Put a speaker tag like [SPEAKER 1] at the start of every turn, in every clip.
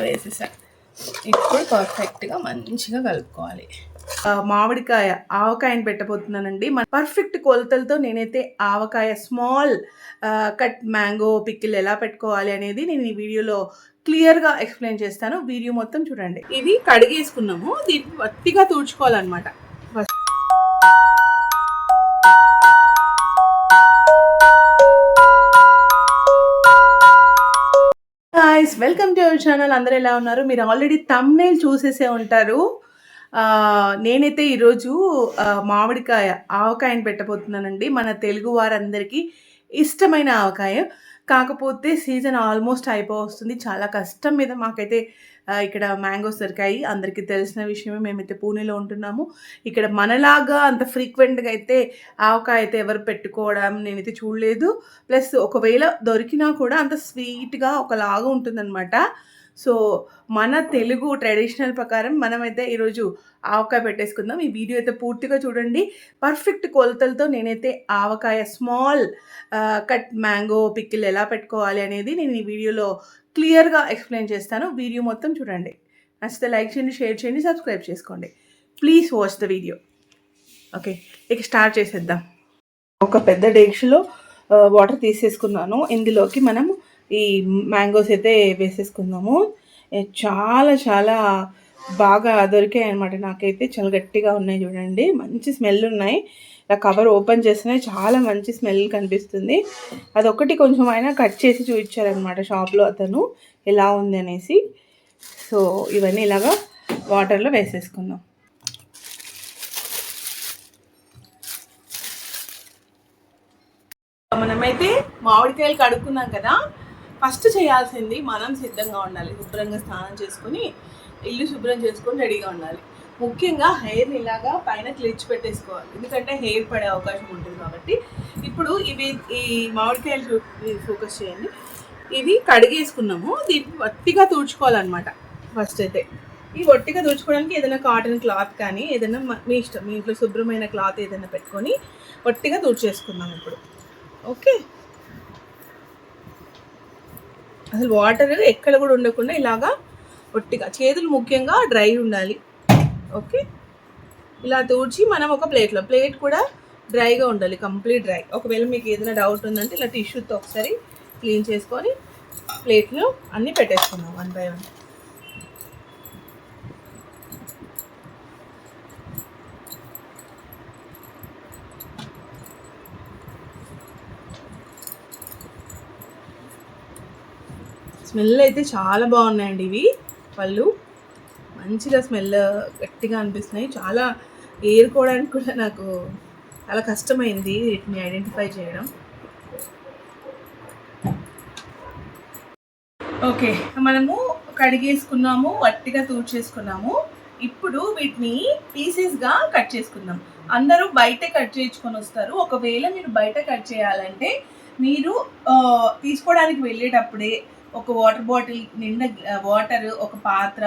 [SPEAKER 1] వేసేసా. ఇప్పుడు పర్ఫెక్ట్గా మంచిగా కలుపుకోవాలి. మామిడికాయ ఆవకాయని పెట్టబోతున్నానండి. మన పర్ఫెక్ట్ కొలతలతో నేనైతే ఆవకాయ స్మాల్ కట్ మ్యాంగో పికిల్ ఎలా పెట్టుకోవాలి అనేది నేను ఈ వీడియోలో క్లియర్గా ఎక్స్ప్లెయిన్ చేస్తాను. వీడియో మొత్తం చూడండి. ఇది కడిగేసుకున్నాము, దీన్ని వట్టిగా తుడుచుకోవాలన్నమాట. Guys, welcome to our channel. అందరూ ఎలా ఉన్నారు? మీరు ఆల్రెడీ థంబ్నెయిల్ చూసేసే ఉంటారు. నేనైతే ఈరోజు మామిడికాయ ఆవకాయని పెట్టబోతున్నానండి. మన తెలుగు వారందరికీ ఇష్టమైన ఆవకాయ. కాకపోతే సీజన్ ఆల్మోస్ట్ అయిపోవస్తుంది. చాలా కష్టం మీద మాకైతే ఇక్కడ మ్యాంగోస్ దొరికాయి. అందరికీ తెలిసిన విషయమే. మేమైతే పూణేలో ఉంటున్నాము. ఇక్కడ మనలాగా అంత ఫ్రీక్వెంట్గా అయితే ఆవకాయ అయితే ఎవరు పెట్టుకోవడం నేనైతే చూడలేదు. ప్లస్ ఒకవేళ దొరికినా కూడా అంత స్వీట్గా ఒకలాగా ఉంటుందన్నమాట. సో మన తెలుగు ట్రెడిషనల్ ప్రకారం మనమైతే ఈరోజు ఆవకాయ పెట్టేసుకుందాం. ఈ వీడియో అయితే పూర్తిగా చూడండి. పర్ఫెక్ట్ కొలతలతో నేనైతే ఆవకాయ స్మాల్ కట్ మ్యాంగో పికిల్ ఎలా పెట్టుకోవాలి అనేది నేను ఈ వీడియోలో క్లియర్గా ఎక్స్ప్లెయిన్ చేస్తాను. వీడియో మొత్తం చూడండి. నచ్చితే లైక్ చేయండి, షేర్ చేయండి, సబ్స్క్రైబ్ చేసుకోండి. Please watch the video. Okay, ఇక స్టార్ట్ చేసేద్దాం. ఒక పెద్ద డేక్షలో వాటర్ తీసేసుకున్నాను. ఇందులోకి మనం ఈ మ్యాంగోస్ అయితే వేసేసుకుందాము. చాలా చాలా బాగా దొరికాయి అనమాట. నాకైతే చాలా గట్టిగా ఉన్నాయి చూడండి, మంచి స్మెల్ ఉన్నాయి. ఇలా కవర్ ఓపెన్ చేస్తేనే చాలా మంచి స్మెల్ కనిపిస్తుంది. అదొకటి కొంచెం అయినా కట్ చేసి చూపించారనమాట షాప్లో అతను ఎలా ఉంది అనేసి. సో ఇవన్నీ ఇలాగా వాటర్లో వేసేసుకుందాం. మనమైతే మామిడికాయలు కడుక్కున్నాం కదా, ఫస్ట్ చేయాల్సింది మనం సిద్ధంగా ఉండాలి. శుభ్రంగా స్నానం చేసుకొని ఇల్లు శుభ్రం చేసుకొని రెడీగా ఉండాలి. ముఖ్యంగా హెయిర్ని ఇలాగా పైన క్లిచ్ పెట్టేసుకోవాలి, ఎందుకంటే హెయిర్ పడే అవకాశం ఉంటుంది కాబట్టి. ఇప్పుడు ఈ మామిడికాయలు ఫోకస్ చేయండి. ఇవి కడిగేసుకున్నాము, దీన్ని వట్టిగా తుడుచుకోవాలన్నమాట. ఫస్ట్ అయితే ఈ వట్టిగా తుడుచుకోవడానికి ఏదైనా కాటన్ క్లాత్ కానీ ఏదైనా మీ ఇష్టం, మీ ఇంట్లో శుభ్రమైన క్లాత్ ఏదైనా పెట్టుకొని వట్టిగా తుడిచేసుకుందాం ఇప్పుడు. ఓకే, అసలు వాటర్ ఎక్కడ కూడా ఉండకుండా ఇలాగా ఒట్టిగా, చేతులు ముఖ్యంగా డ్రై ఉండాలి. ఓకే, ఇలా తుడిచి మనం ఒక ప్లేట్ కూడా డ్రైగా ఉండాలి, కంప్లీట్ డ్రై. ఒకవేళ మీకు ఏదైనా డౌట్ ఉందంటే ఇలా టిష్యూతో ఒకసారి క్లీన్ చేసుకొని ప్లేట్లో అన్నీ పెట్టేసుకుందాం వన్ బై వన్. స్మెల్ అయితే చాలా బాగున్నాయండి. ఇవి పళ్ళు మంచిగా స్మెల్ గట్టిగా అనిపిస్తున్నాయి. చాలా ఏరుకోవడానికి కూడా నాకు చాలా కష్టమైంది వీటిని ఐడెంటిఫై చేయడం. ఓకే, మనము కడిగేసుకున్నాము, వట్టిగా తూడ్చేసుకున్నాము. ఇప్పుడు వీటిని పీసెస్గా కట్ చేసుకుందాం. అందరూ బయట కట్ చేయించుకొని వస్తారు. ఒకవేళ మీరు బయట కట్ చేయాలంటే మీరు తీసుకోవడానికి వెళ్ళేటప్పుడే ఒక వాటర్ బాటిల్ నిండా వాటర్, ఒక పాత్ర,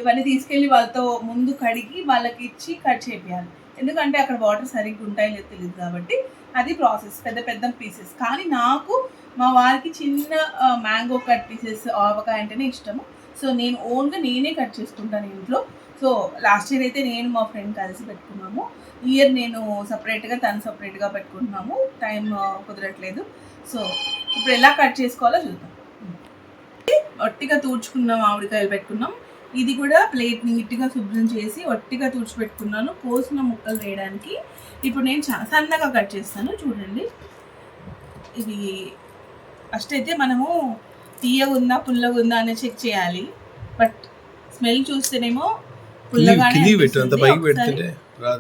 [SPEAKER 1] ఇవన్నీ తీసుకెళ్ళి వాళ్ళతో ముందు కడిగి వాళ్ళకి ఇచ్చి కట్ చేయాలి. ఎందుకంటే అక్కడ వాటర్ సరిగ్గా ఉంటాయో లేదో తెలియదు కాబట్టి అది ప్రాసెస్. పెద్ద పెద్ద పీసెస్. కానీ నాకు మా వారికి చిన్న మ్యాంగో కట్ పీసెస్ ఆవకాయ అంటేనే ఇష్టము. సో నేను ఓన్గా నేనే కట్ చేసుకుంటాను ఇంట్లో. సో లాస్ట్ ఇయర్ అయితే నేను మా ఫ్రెండ్ కలిసి పెట్టుకున్నాము. ఈ ఇయర్ నేను సపరేట్గా, తను సపరేట్గా పెట్టుకుంటున్నాము. టైం కుదరట్లేదు. సో ఇప్పుడు ఎలా కట్ చేసుకోవాలో చూద్దాం. ఒట్టిగా తూడ్చుకున్నాం, మామిడికాయలు పెట్టుకున్నాం. ఇది కూడా ప్లేట్ నీట్గా శుభ్రం చేసి ఒట్టిగా తుడిచిపెట్టుకున్నాను కోసిన ముక్కలు వేయడానికి. ఇప్పుడు నేను చాలా సన్నగా కట్ చేస్తాను చూడండి. ఇది ఫస్ట్ అయితే మనము తీయగా ఉందా పుల్లగా ఉందా అని చెక్ చేయాలి. బట్ స్మెల్ చూస్తేనేమో పుల్లగానే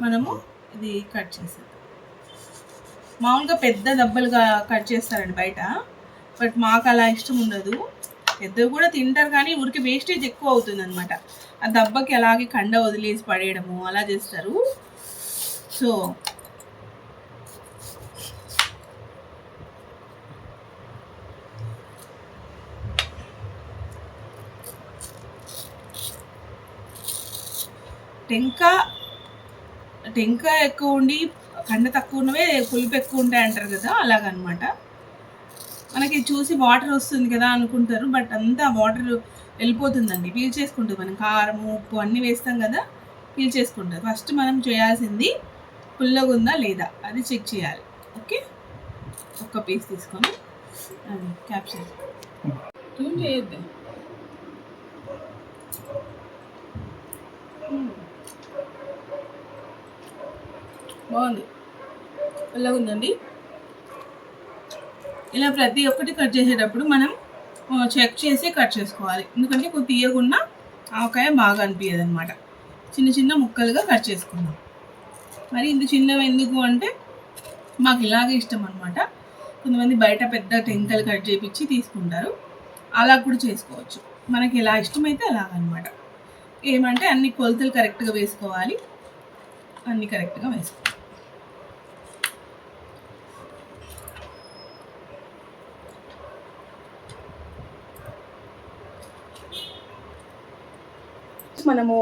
[SPEAKER 1] మనము ఇది కట్ చేస్తాం. మామూలుగా పెద్ద దెబ్బలుగా కట్ చేస్తారండి బయట, బట్ మాకు అలా ఇష్టం ఉండదు. పెద్దవి కూడా తింటారు కానీ ఊరికి వేస్టేజ్ ఎక్కువ అవుతుంది అనమాట. ఆ దెబ్బకి అలాగే కండ వదిలేసి పడేయడము అలా చేస్తారు. సో టెంక ఎక్కువ ఉండి కండ తక్కువ ఉన్నవే పులుపు ఎక్కువ ఉంటాయి అంటారు కదా, అలాగనమాట. మనకి చూసి వాటర్ వస్తుంది కదా అనుకుంటారు, బట్ అంతా వాటర్ వెళ్ళిపోతుందండి, పీల్చేసుకుంటుంది. మనం కారం ఉప్పు అన్నీ వేస్తాం కదా, పీల్చేసుకుంటుంది. ఫస్ట్ మనం చేయాల్సింది పుల్లగా ఉందా లేదా అది చెక్ చేయాలి. ఓకే, ఒక్క పీస్ తీసుకొని క్యాప్షన్ ట్యూన్ చేయొద్దు. బాగుంది, పుల్లగా ఉందండి. ఇలా ప్రతి ఒక్కటి కట్ చేసేటప్పుడు మనం చెక్ చేసి కట్ చేసుకోవాలి, ఎందుకంటే కొంచెం తీయకుండా ఆవకాయ బాగా అనిపించదు అనమాట. చిన్న చిన్న ముక్కలుగా కట్ చేసుకుందాం. మరి ఇంత చిన్నవి ఎందుకు అంటే మాకు ఇలాగే ఇష్టం అనమాట. కొంతమంది బయట పెద్ద టెంకలు కట్ చేయించి తీసుకుంటారు, అలా కూడా చేసుకోవచ్చు. మనకి ఎలా ఇష్టమైతే అలాగనమాట. ఏమంటే అన్ని కొలతలు కరెక్ట్గా వేసుకోవాలి, అన్నీ కరెక్ట్గా వేసుకోవాలి. మనము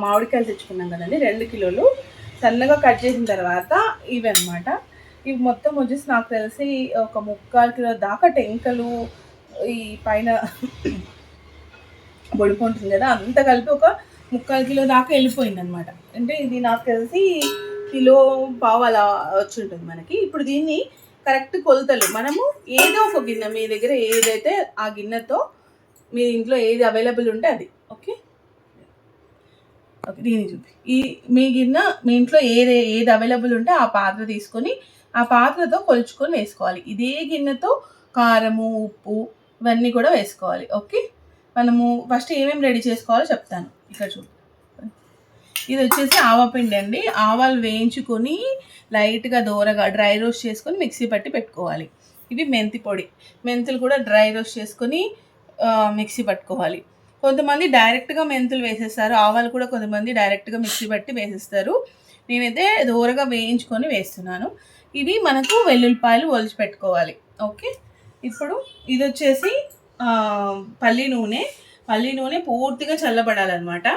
[SPEAKER 1] మామిడికాయలు తెచ్చుకున్నాం కదండి, 2 కిలోలు సన్నగా కట్ చేసిన తర్వాత ఇవి అనమాట. ఇవి మొత్తం వచ్చేసి నాకు తెలిసి ఒక 3/4 కిలో దాకా టెంకలు, ఈ పైన బొడుపు ఉంటుంది కదా, అంతా కలిపి ఒక 3/4 కిలో దాకా వెళ్ళిపోయింది అనమాట. అంటే ఇది నాకు తెలిసి 1.5 కిలో అలా వచ్చి ఉంటుంది మనకి. ఇప్పుడు దీన్ని కరెక్ట్ కొలతలు మనము ఏదో ఒక గిన్నె, మీ దగ్గర ఏదైతే ఆ గిన్నెతో మీ ఇంట్లో ఏది అవైలబుల్ ఉంటే అది. ఓకే, దీన్ని చూపి మీ గిన్నె, మీ ఇంట్లో ఏది అవైలబుల్ ఉంటే ఆ పాత్ర తీసుకొని ఆ పాత్రతో కొలుచుకొని వేసుకోవాలి. ఇదే గిన్నెతో కారము ఉప్పు ఇవన్నీ కూడా వేసుకోవాలి. ఓకే, మనము ఫస్ట్ ఏమేమి రెడీ చేసుకోవాలో చెప్తాను. ఇక్కడ చూడు, ఇది వచ్చేసి ఆవపిండి అండి. ఆవాలు వేయించుకొని లైట్గా దోరగా డ్రై రోస్ట్ చేసుకొని మిక్సీ పట్టి పెట్టుకోవాలి. ఇవి మెంతి పొడి, మెంతులు కూడా డ్రై రోస్ట్ చేసుకొని మిక్సీ పట్టుకోవాలి. కొంతమంది డైరెక్ట్గా మెంతులు వేసేస్తారు, ఆవాలు కూడా కొంతమంది డైరెక్ట్గా మిక్సీ పట్టి వేసేస్తారు. నేనైతే దోరగా వేయించుకొని వేస్తున్నాను. ఇవి మనకు వెల్లుల్లిపాయలు ఒలిచి పెట్టుకోవాలి. ఓకే, ఇప్పుడు ఇది వచ్చేసి పల్లి నూనె పూర్తిగా చల్లబడాలన్నమాట.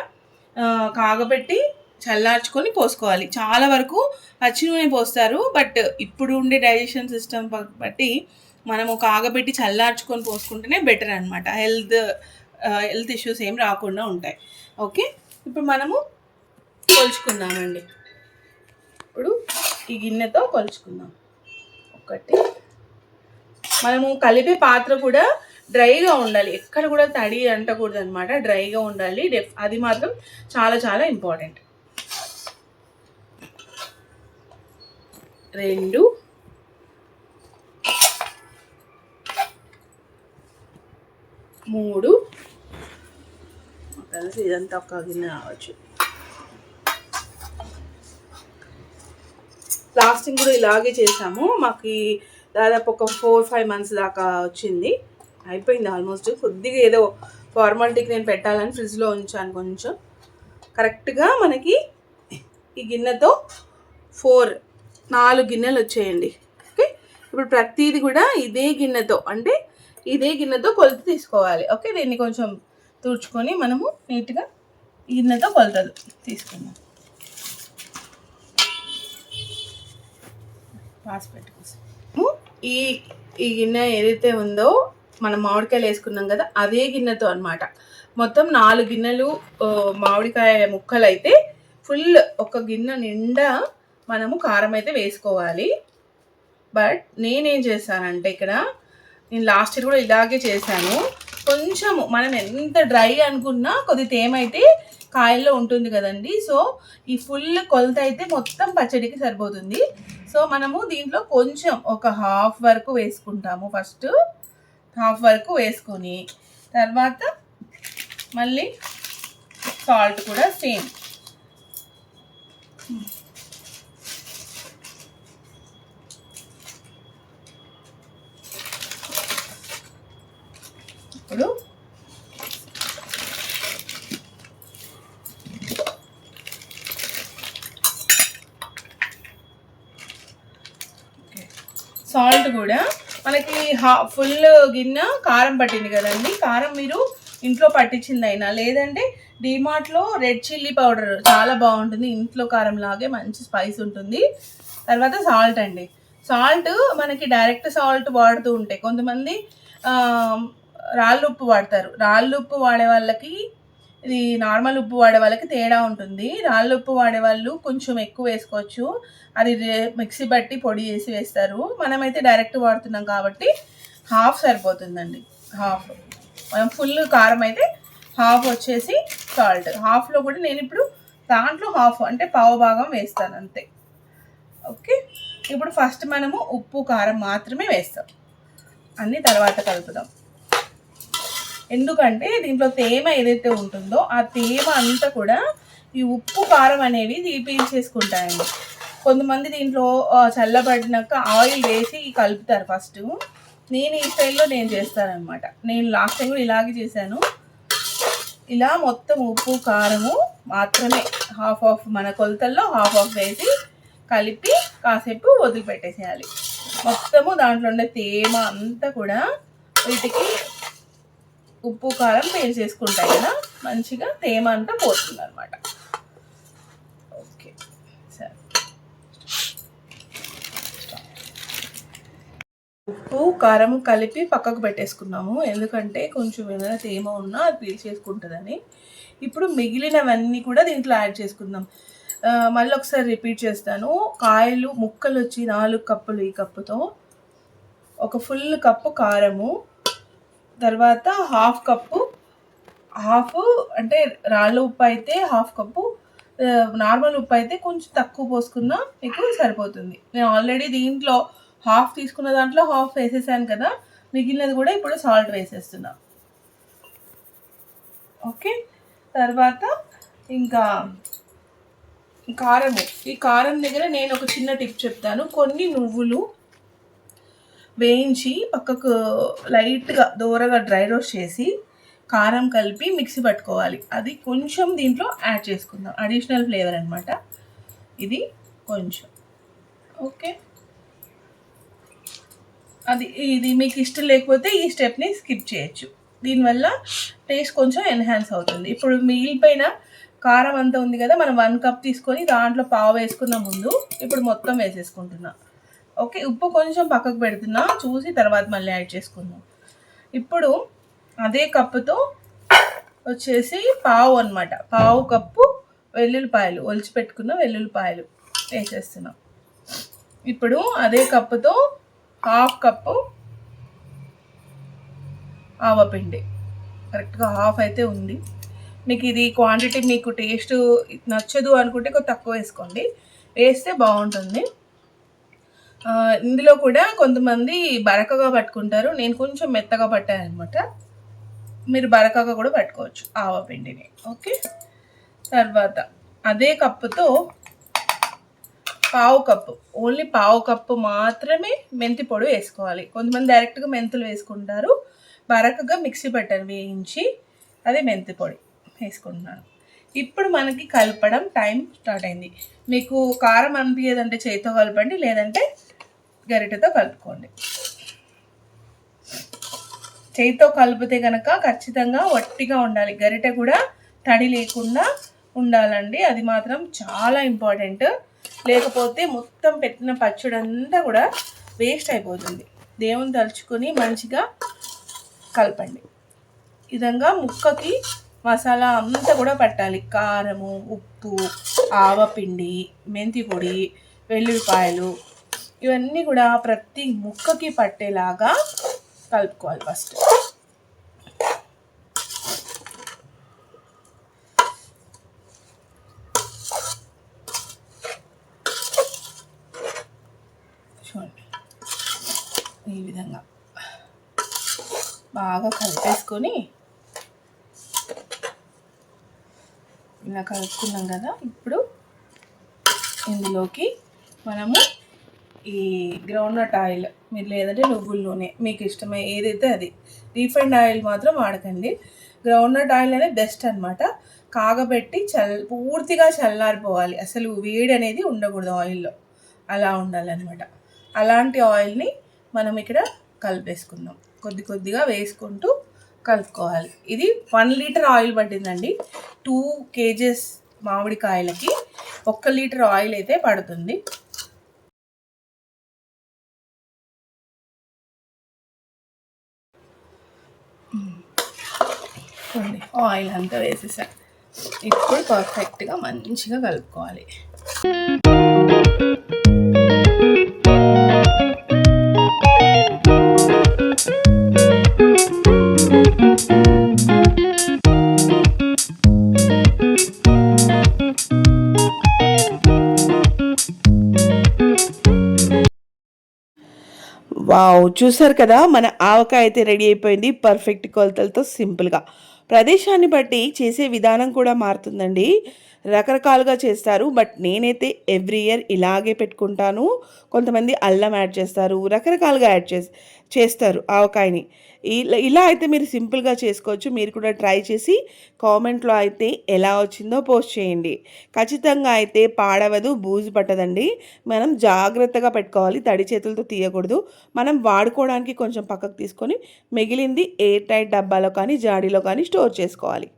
[SPEAKER 1] కాగబెట్టి చల్లార్చుకొని పోసుకోవాలి. చాలా వరకు పచ్చి నూనె పోస్తారు, బట్ ఇప్పుడు ఉండే డైజెషన్ సిస్టమ్ బట్టి మనము కాగబెట్టి చల్లార్చుకొని పోసుకుంటేనే బెటర్ అనమాట. హెల్త్ ఇష్యూస్ ఏం రాకుండా ఉంటాయి. ఓకే, ఇప్పుడు మనము కొలుచుకుందామండి. ఇప్పుడు ఈ గిన్నెతో కొలుచుకుందాం. ఒకటి, మనము కలిపే పాత్ర కూడా డ్రైగా ఉండాలి, ఎక్కడ కూడా తడి అంటకూడదు అనమాట, డ్రైగా ఉండాలి. అది మాత్రం చాలా చాలా ఇంపార్టెంట్. 2 3 కలిసి ఇదంతా ఒక గిన్నె రావచ్చు. ప్లాస్టింగ్ కూడా ఇలాగే చేసాము. మాకు దాదాపు ఒక 4-5 మంత్స్ దాకా వచ్చింది, అయిపోయింది ఆల్మోస్ట్. కొద్దిగా ఏదో ఫార్మాలిటీకి నేను పెట్టాలని ఫ్రిడ్జ్లో ఉంచాను కొంచెం. కరెక్ట్గా మనకి ఈ గిన్నెతో 4 గిన్నెలు వచ్చేయండి. ఓకే, ఇప్పుడు ప్రతిదీ కూడా ఇదే గిన్నెతో కొలత తీసుకోవాలి. ఓకే, దీన్ని కొంచెం తుడుచుకొని మనము నీట్గా గిన్నెతో కొలతలు తీసుకుందాం. పాస్ పెట్టుకోసం ఈ గిన్నె ఏదైతే ఉందో మనం మామిడికాయలు వేసుకున్నాం కదా, అదే గిన్నెతో అనమాట. మొత్తం 4 గిన్నెలు మామిడికాయ ముక్కలు అయితే ఫుల్ ఒక గిన్నె నిండా మనము కారం అయితే వేసుకోవాలి. బట్ నేనేం చేశానంటే ఇక్కడ, నేను లాస్ట్ ఇయర్ కూడా ఇలాగే చేశాను. కొంచెము మనం ఎంత డ్రై అనుకున్నా కొద్ది తేమ అయితే కాయల్లో ఉంటుంది కదండి. సో ఈ ఫుల్ కొలత అయితే మొత్తం పచ్చడికి సరిపోతుంది. సో మనము దీంట్లో కొంచెం ఒక హాఫ్ వరకు వేసుకుంటాము. ఫస్ట్ హాఫ్ వరకు వేసుకొని తర్వాత మళ్ళీ సాల్ట్ కూడా సేమ్. ఇప్పుడు సాల్ట్ కూడా మనకి ఫుల్ గిన్నె కారం పట్టింది కదండి. కారం మీరు ఇంట్లో పట్టించిందైనా, లేదంటే డిమార్ట్లో రెడ్ చిల్లీ పౌడర్ చాలా బాగుంటుంది, ఇంట్లో కారం లాగే మంచి స్పైస్ ఉంటుంది. తర్వాత సాల్ట్ అండి, సాల్ట్ మనకి డైరెక్ట్ సాల్ట్ వాడుతూ ఉంటే కొంతమంది రాళ్ళు ఉప్పు వాడతారు. రాళ్ళు ఉప్పు వాడే వాళ్ళకి ఇది నార్మల్ ఉప్పు వాడే వాళ్ళకి తేడా ఉంటుంది. రాళ్ళు ఉప్పు వాడేవాళ్ళు కొంచెం ఎక్కువ వేసుకోవచ్చు. అది మిక్సీ బట్టి పొడి చేసి వేస్తారు. మనమైతే డైరెక్ట్ వాడుతున్నాం కాబట్టి హాఫ్ సరిపోతుందండి. హాఫ్ మనం ఫుల్ కారం అయితే హాఫ్ వచ్చేసి సాల్ట్. హాఫ్లో కూడా నేను ఇప్పుడు దాంట్లో హాఫ్ అంటే పావు భాగం వేస్తాను అంతే. ఓకే, ఇప్పుడు ఫస్ట్ మనము ఉప్పు కారం మాత్రమే వేస్తాం, అన్నీ తర్వాత కలుపుదాం. ఎందుకంటే దీంట్లో తేమ ఏదైతే ఉంటుందో ఆ తేమ అంతా కూడా ఈ ఉప్పు కారం అనేవి పీల్చేసుకుంటాయండి. కొంతమంది దీంట్లో చల్లబడినాక ఆయిల్ వేసి కలుపుతారు ఫస్ట్. నేను ఈ స్టైల్లో నేను చేస్తానన్నమాట. నేను లాస్ట్ టైం కూడా ఇలాగే చేశాను. ఇలా మొత్తం ఉప్పు కారము మాత్రమే హాఫ్ ఆఫ్ మన కొలతల్లో హాఫ్ ఆఫ్ వేసి కలిపి కాసేపు వదిలిపెట్టేసేయాలి. మొత్తము దాంట్లో ఉండే తేమ అంతా కూడా వీటికి ఉప్పు కారం పీల్చేసుకుంటాయి కదా, మంచిగా తేమ అంతా పోతుంది అనమాట. ఓకే, సరే. ఉప్పు కారం కలిపి పక్కకు పెట్టేసుకున్నాము, ఎందుకంటే కొంచెం ఏమైనా తేమ ఉన్నా అది పీల్చేసుకుంటుందని. ఇప్పుడు మిగిలినవన్నీ కూడా దీంట్లో యాడ్ చేసుకుందాం. మళ్ళీ ఒకసారి రిపీట్ చేస్తాను. కాయలు ముక్కలు వచ్చి 4 కప్పులు ఈ కప్పుతో, ఒక ఫుల్ కప్పు కారము, తర్వాత హాఫ్ కప్పు, హాఫ్ అంటే రాళ్ళ ఉప్పు అయితే హాఫ్ కప్పు, నార్మల్ ఉప్పు అయితే కొంచెం తక్కువ పోసుకున్నా మీకు సరిపోతుంది. నేను ఆల్రెడీ దీంట్లో హాఫ్ తీసుకున్న దాంట్లో హాఫ్ వేసేసాను కదా, మిగిలినది కూడా ఇప్పుడు సాల్ట్ వేసేస్తున్నా. ఓకే, తర్వాత ఇంకా కారము. ఈ కారం దగ్గర నేను ఒక చిన్న టిప్ చెప్తాను. కొన్ని నువ్వులు వేయించి పక్కకు లైట్గా దూరగా డ్రై రోస్ట్ చేసి కారం కలిపి మిక్సీ పట్టుకోవాలి. అది కొంచెం దీంట్లో యాడ్ చేసుకుందాం, అడిషనల్ ఫ్లేవర్ అనమాట ఇది కొంచెం. ఓకే, ఇది మీకు ఇష్టం లేకపోతే ఈ స్టెప్ని స్కిప్ చేయొచ్చు. దీనివల్ల టేస్ట్ కొంచెం ఎన్హాన్స్ అవుతుంది. ఇప్పుడు మిగిలిపోయిన కారం అంతా ఉంది కదా, మనం 1 కప్ తీసుకొని దాంట్లో పావు వేసుకున్న ముందు ఇప్పుడు మొత్తం వేసేసుకుంటున్నా. ఓకే, ఉప్పు కొంచెం పక్కకు పెడుతున్నా, చూసి తర్వాత మళ్ళీ యాడ్ చేసుకుందాం. ఇప్పుడు అదే కప్పుతో వచ్చేసి పావు అనమాట, పావు కప్పు వెల్లుల్లిపాయలు, ఒలిచి పెట్టుకున్న వెల్లుల్లిపాయలు వేసేస్తున్నాం. ఇప్పుడు అదే కప్పుతో హాఫ్ కప్పు ఆవపిండి, కరెక్ట్గా హాఫ్ అయితే ఉంది. మీకు ఇది క్వాంటిటీ మీకు టేస్ట్ నచ్చదు అనుకుంటే కొంచెం తక్కువ వేసుకోండి, వేస్తే బాగుంటుంది. ఇందులో కూడా కొంతమంది బరకగా పట్టుకుంటారు, నేను కొంచెం మెత్తగా పట్టాను అనమాట. మీరు బరకగా కూడా పట్టుకోవచ్చు ఆవపిండిని. ఓకే, తర్వాత అదే కప్పుతో పావు కప్పు, ఓన్లీ పావు కప్పు మాత్రమే మెంతి పొడి వేసుకోవాలి. కొంతమంది డైరెక్ట్గా మెంతులు వేసుకుంటారు, బరకగా మిక్సీ పట్టాను వేయించి, అదే మెంతి పొడి వేసుకుంటున్నాను. ఇప్పుడు మనకి కలపడం టైం స్టార్ట్ అయింది. మీకు కారం అనిపించదంటే చేతితో కలపండి, లేదంటే గరిటెతో కలుపుకోండి. చేతితో కలిపితే కనుక ఖచ్చితంగా వట్టిగా ఉండాలి, గరిటె కూడా తడి లేకుండా ఉండాలండి. అది మాత్రం చాలా ఇంపార్టెంట్. లేకపోతే మొత్తం పెట్టిన పచ్చడి అంతా కూడా వేస్ట్ అయిపోతుంది. దేవుని తలుచుకొని మంచిగా కలపండి. ఈ విధంగా ముక్కకి మసాలా అంతా కూడా పట్టాలి. కారము, ఉప్పు, ఆవపిండి, మెంతి పొడి, వెల్లుల్లిపాయలు, ఇవన్నీ కూడా ప్రతి ముక్కకి పట్టేలాగా కలుపుకోవాలి ఫస్ట్. చూడండి, ఈ విధంగా బాగా కలిపేసుకొని ఇలా కలుపుకున్నాం కదా. ఇప్పుడు ఇందులోకి మనము ఈ గ్రౌండ్నట్ ఆయిల్, మీరు లేదంటే నువ్వుల నూనె, మీకు ఇష్టమే ఏదైతే అది, రీఫైండ్ ఆయిల్ మాత్రం వాడకండి. గ్రౌండ్నట్ ఆయిల్ అనేది బెస్ట్ అనమాట. కాగబెట్టి పూర్తిగా చల్లారిపోవాలి, అసలు వేడి అనేది ఉండకూడదు ఆయిల్లో, అలా ఉండాలన్నమాట. అలాంటి ఆయిల్ని మనం ఇక్కడ కలిపేసుకుందాం, కొద్ది కొద్దిగా వేసుకుంటూ కలుపుకోవాలి. ఇది 1 లీటర్ ఆయిల్ పట్టిందండి. 2 kgs మామిడికాయలకి 1 లీటర్ ఆయిల్ అయితే పడుతుంది. ఆయిల్ అంతా వేసేసా. ఇప్పుడు పర్ఫెక్ట్గా మంచిగా కలుపుకోవాలి. వావ్! చూసారు కదా, మన ఆవకాయ అయితే రెడీ అయిపోయింది. పర్ఫెక్ట్ కొలతలతో సింపుల్‌గా. ప్రదేశాన్ని బట్టి చేసే విధానం కూడా మారుతుందండి. రకరకాలుగా చేస్తారు. బట్ నేనైతే ఎవ్రీ ఇయర్ ఇలాగే పెట్టుకుంటాను. కొంతమంది అల్లం యాడ్ చేస్తారు. రకరకాలుగా చేస్తారు ఆవకాయని. ఇలా అయితే మీరు సింపుల్‌గా చేసుకోవచ్చు. మీరు కూడా ట్రై చేసి కామెంట్‌లో అయితే ఎలా వచ్చిందో పోస్ట్ చేయండి. ఖచ్చితంగా అయితే పాడవదు, బూజు పట్టదండి. మనం జాగ్రత్తగా పెట్టుకోవాలి. తడి చేతులతో తీయకూడదు. మనం వాడుకోవడానికి కొంచెం పక్కకు తీసుకొని మిగిలింది ఎయిర్ టైట్ డబ్బాలో కానీ, జాడీలో కానీ స్టోర్ చేసుకోవాలి.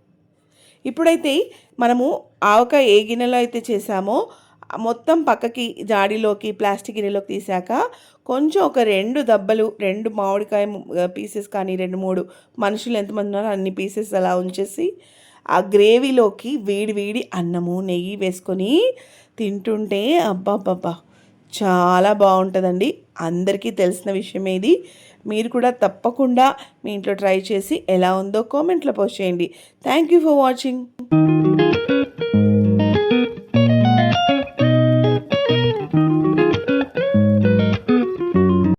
[SPEAKER 1] ఇప్పుడైతే మనము ఆవకాయ ఏ గిన్నెలో అయితే చేసామో మొత్తం పక్కకి జాడీలోకి, ప్లాస్టిక్ గిన్నెలోకి తీసాక కొంచెం ఒక 2 మామిడికాయ పీసెస్ కానీ 2, 3 మనుషులు ఎంతమంది ఉన్నారో అన్ని పీసెస్ అలా ఉంచేసి ఆ గ్రేవీలోకి వేడి వేడి అన్నము, నెయ్యి వేసుకొని తింటుంటే అబ్బబ్బబ్బా! చాలా బాగుంటుందండి. అందరికీ తెలిసిన విషయమే ఇది. మీరు కూడా తప్పకుండా మీ ఇంట్లో ట్రై చేసి ఎలా ఉందో కామెంట్లో పోస్ట్ చేయండి. Thank you for watching.